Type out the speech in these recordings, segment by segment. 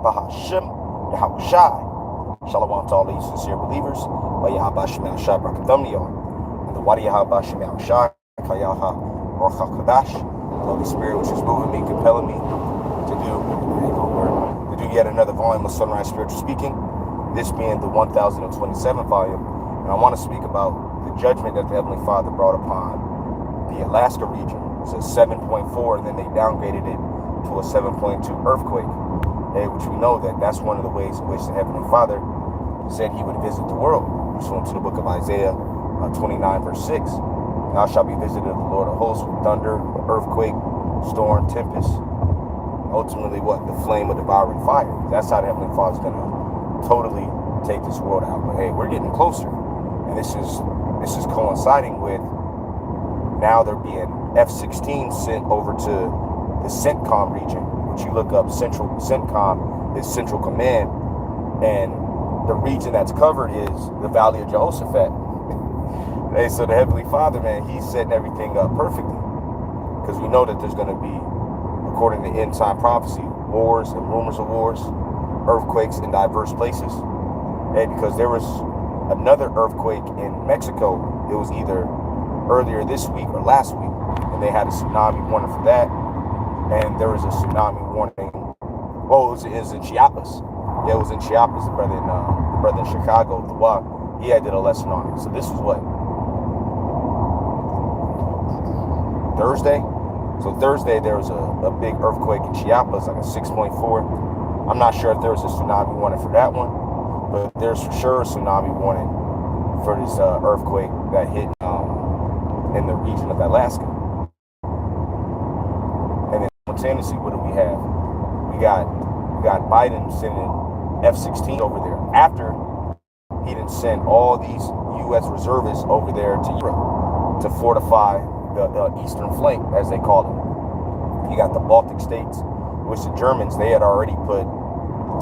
Bahashim Yahushai. Shalom to all these sincere believers. Yahabashim Yahushai Brakathumnion. And the Wadi Yahabashim Yahushai Kayaha Orcha Kadash. The Holy Spirit, which is moving me, compelling me to do yet another volume of Sunrise Spiritual Speaking. This being the 1027th volume. And I want to speak about the judgment that the Heavenly Father brought upon the Alaska region. It's a 7.4, and then they downgraded it to a 7.2 earthquake, which we know that's one of the ways in which the Heavenly Father said he would visit the world, pursuant to the book of Isaiah 29, verse 6. Thou shalt be visited of the Lord of hosts with thunder, earthquake, storm, tempest, ultimately what? The flame of devouring fire. That's how the Heavenly Father's going to totally take this world out. But hey, we're getting closer, and this is coinciding with now there being F-16 sent over to the CENTCOM region, which you look up. CENTCOM is Central Command, and the region that's covered is the Valley of Jehoshaphat. Hey, so the Heavenly Father, man, he's setting everything up perfectly, because we know that there's going to be, according to end time prophecy, wars and rumors of wars, earthquakes in diverse places. Hey, because there was another earthquake in Mexico. It was either earlier this week or last week, and they had a tsunami warning for that. And there was a tsunami warning. Well, it was in Chiapas. Yeah, it was in Chiapas. The brother in Chicago, the WA, he had did a lesson on it. So this was what, Thursday? So Thursday there was a big earthquake in Chiapas, like a 6.4. I'm not sure if there was a tsunami warning for that one, but there's for sure a tsunami warning for this earthquake that hit in the region of Alaska. And then simultaneously, what do we have? We got Biden sending F-16 over there after he didn't send all these U.S. reservists over there to Europe to fortify the eastern flank, as they call it. You got the Baltic states, which the Germans, they had already put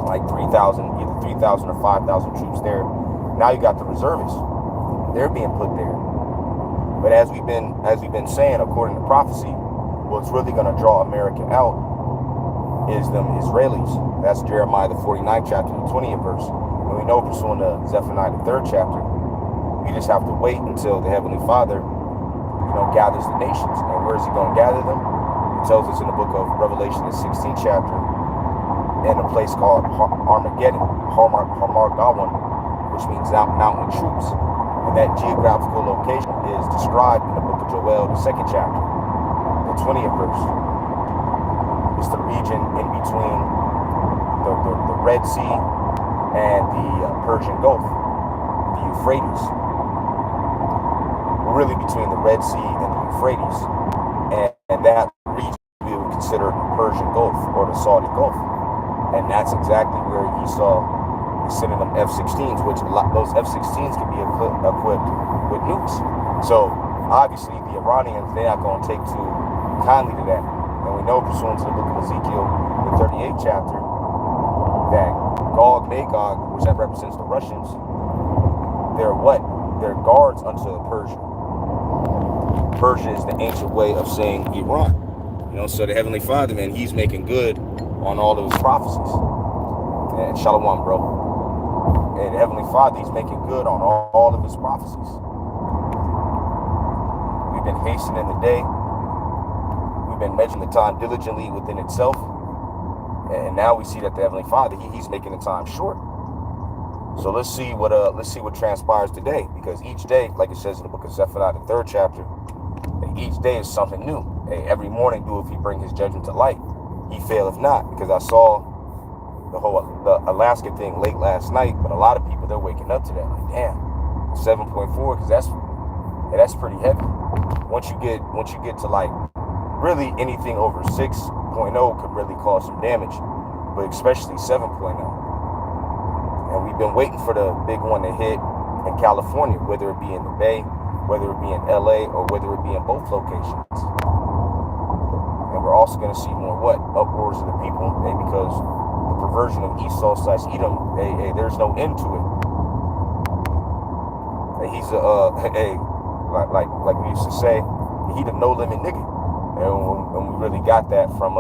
like 3,000, either 3,000 or 5,000 troops there. Now you got the reservists. They're being put there. But as we've been saying, according to prophecy, what's really going to draw America out is them Israelis. That's Jeremiah the 49th chapter, the 20th verse. And we know, pursuant to Zephaniah the 3rd chapter, we just have to wait until the Heavenly Father, gathers the nations. And where is he going to gather them? It tells us in the book of Revelation, the 16th chapter, in a place called Armageddon, Harmargawan, which means mountain of troops. And that geographical location is described in the book of Joel, the 2nd chapter, the 20th verse. It's the region in between the Red Sea and the Persian Gulf, the Euphrates. We're really between the Red Sea and the Euphrates. And that region we would consider the Persian Gulf or the Saudi Gulf. And that's exactly where Esau is sending them F-16s, which those F-16s can be equipped with nukes. So obviously the Iranians, they're not going to take too kindly to that. And we know, pursuant to the book of Ezekiel, the 38th chapter, that Gog, Magog, which that represents the Russians, they're what? They're guards unto Persia. Persia is the ancient way of saying Iran. So the Heavenly Father, man, he's making good on all of his prophecies. And Shalom, bro. And the Heavenly Father, he's making good on all of his prophecies. We've been hastening the day. We've been measuring the time diligently within itself. And now we see that the Heavenly Father, he's making the time short. So let's see what transpires today, because each day, like it says in the book of Zephaniah, the 3rd chapter, each day is something new. Hey, every morning do if he bring his judgment to light. He faileth not, because I saw the Alaska thing late last night, but a lot of people, they're waking up to that. Like, damn, 7.4, because that's pretty heavy. Once you get to like really anything over 6.0 could really cause some damage, but especially 7.0. And we've been waiting for the big one to hit in California, whether it be in the Bay, whether it be in LA, or whether it be in both locations. And we're also going to see more uproars of the people, because the perversion of Esau/Edom, there's no end to it. He's like we used to say, he the no limit nigga. And we really got that from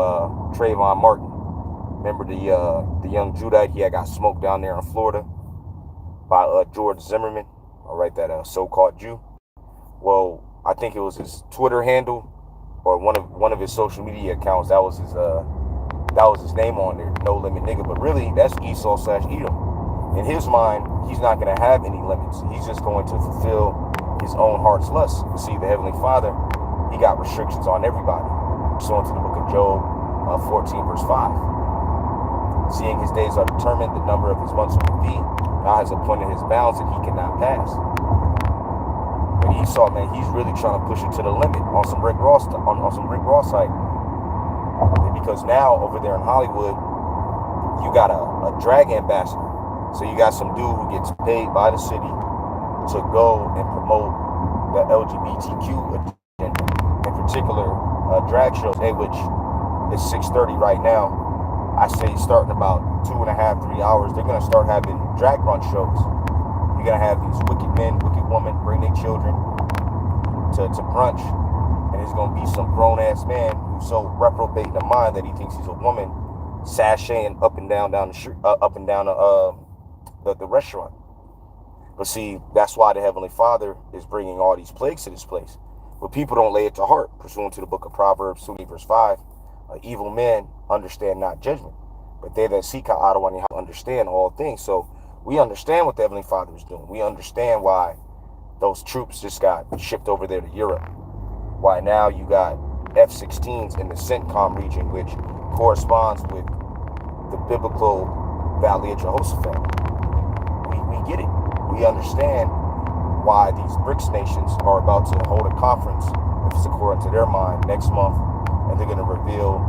Trayvon Martin. Remember the young Judite? He had got smoked down there in Florida by George Zimmerman, all right, that so-called Jew. Well, I think it was his Twitter handle or one of his social media accounts. That was his name on there, No Limit Nigga. But really, that's Esau / Edom. In his mind, he's not going to have any limits. He's just going to fulfill his own heart's lust. You see, the Heavenly Father, he got restrictions on everybody. Pursuant to the book of Job 14, verse 5. Seeing his days are determined, the number of his months will be. God has appointed his bounds that he cannot pass. But Esau, man, he's really trying to push it to the limit on some Rick Ross hype. Because now over there in Hollywood, you got a drag ambassador. So you got some dude who gets paid by the city to go and promote the LGBTQ agenda, in particular drag shows, which is 6:30 right now. I say starting about 2.5, 3 hours, they're gonna start having drag brunch shows. You're gonna have these wicked men, wicked women bring their children to brunch, and it's gonna be some grown ass man who's so reprobate in the mind that he thinks he's a woman, sashaying up and down the street, up and down the restaurant. But see, that's why the Heavenly Father is bringing all these plagues to this place. But people don't lay it to heart. Pursuant to the book of Proverbs, 20 verse 5, evil men understand not judgment, but they that seek Adonai understand all things. So we understand what the Heavenly Father is doing. We understand why those troops just got shipped over there to Europe. Why now you got F-16s in the CENTCOM region, which corresponds with the biblical Valley of Jehoshaphat. We get it. We understand why these BRICS nations are about to hold a conference, if it's according to their mind, next month, and they're going to reveal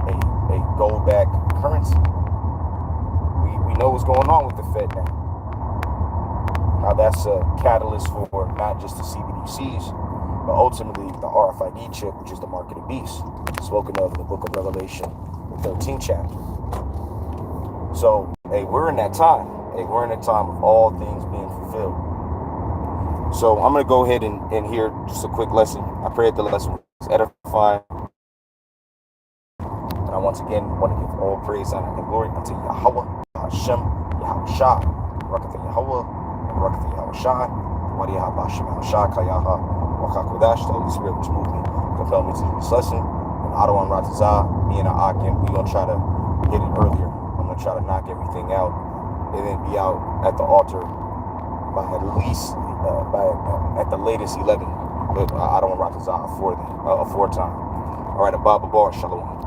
a gold-backed currency. We know what's going on with the Fed now. How that's a catalyst for not just the CBDCs, but ultimately the RFID chip, which is the mark of the beast, spoken of in the book of Revelation, the 13th chapter. So, we're in that time. We're in a time of all things being fulfilled. So I'm going to go ahead and hear just a quick lesson. I pray that the lesson was edifying. And I once again want to give all praise, honor, and glory unto Yahweh, Hashem, Yahweh Shah, Barakatah Yahweh, Barakatah Yahweh Shah, Wadiyaha Bashem Shah, Kayaha, Wakakodash, the Holy Spirit which moved me, compelled me to do this lesson. And Adon Ratazah, me and Akim, we're going to try to get it earlier. I'm going to try to knock everything out and then be out at the altar by at least, at the latest 11. But I don't want to aforetime. All right, Abba Bar, Shalom.